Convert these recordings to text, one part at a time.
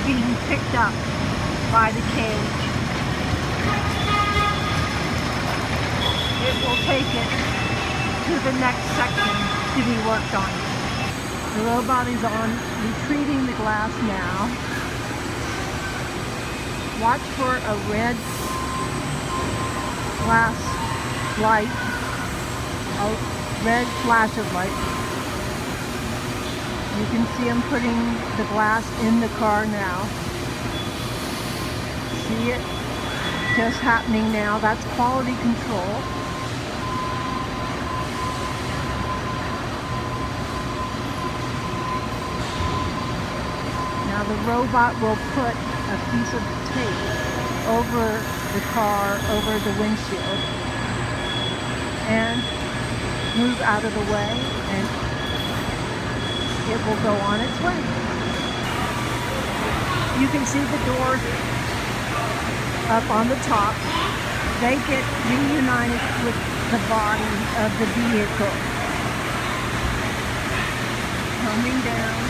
being picked up by the cage. It will take it to the next section to be worked on. The robot is on retrieving the glass now. Watch for a red glass light, a red flash of light. You can see him putting the glass in the car now. See it just happening now. That's quality control. Now the robot will put a piece of tape over the car, over the windshield, and move out of the way, and it will go on its way. You can see the doors up on the top. They get reunited with the body of the vehicle. Coming down.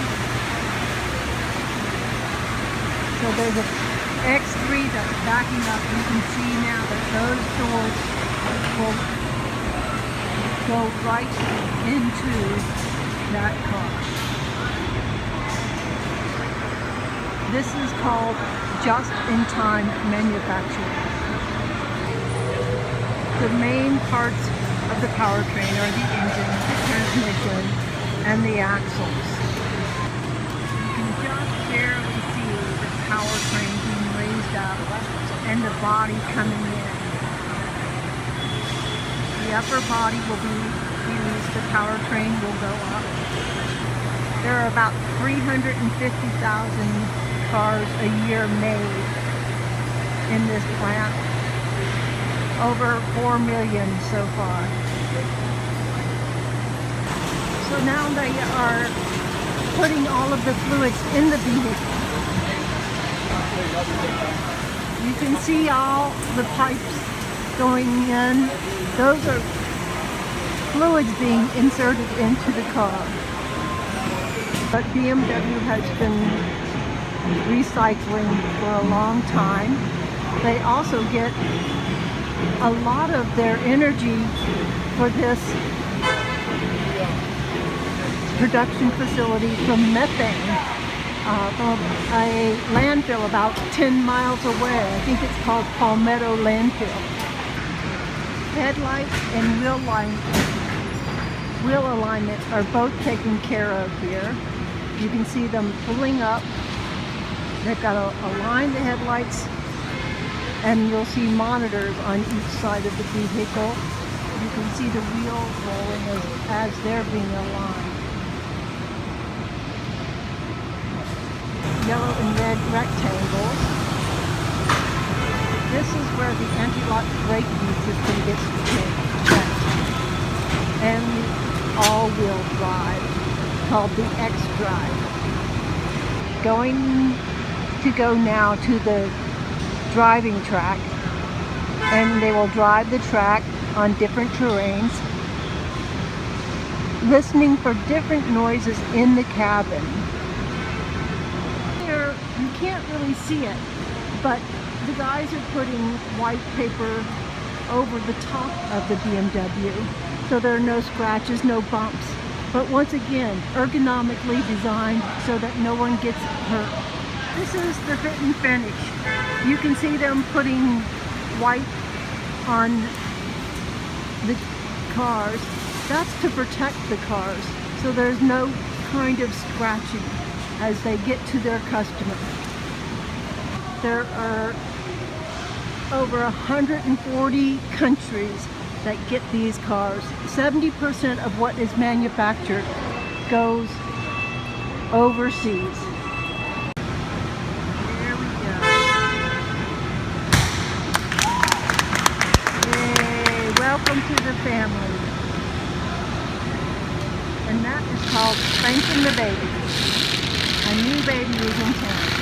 So there's a X3 that's backing up. You can see now that those doors will go right into that car. This is called just-in-time manufacturing. The main parts of the powertrain are the engine, the transmission, and the axles. You can just barely see the powertrain being raised up and the body coming in. The upper body will be released, the powertrain will go up. There are about 350,000 cars a year made in this plant. Over 4 million so far. So now they are putting all of the fluids in the vehicle. You can see all the pipes going in. Those are fluids being inserted into the car. But BMW has been recycling for a long time. They also get a lot of their energy for this production facility from methane, from a landfill about 10 miles away. I think it's called Palmetto Landfill. Headlights and wheel alignment are both taken care of here. You can see them pulling up. They've got to align the headlights, and you'll see monitors on each side of the vehicle. You can see the wheels rolling as they're being aligned. Yellow and red rectangles. This is where the anti-lock braking system gets checked. And the all-wheel drive, called the X-Drive. Going to go now to the driving track, and they will drive the track on different terrains, listening for different noises in the cabin. Here you can't really see it, but the guys are putting white paper over the top of the BMW, so there are no scratches, no bumps, but once again ergonomically designed so that no one gets hurt. This is the fit and finish. You can see them putting white on the cars. That's to protect the cars, so there's no kind of scratching as they get to their customer. There are over 140 countries that get these cars. 70% of what is manufactured goes overseas. Welcome to the family. And that is called Spanking the Baby. A new baby is in town.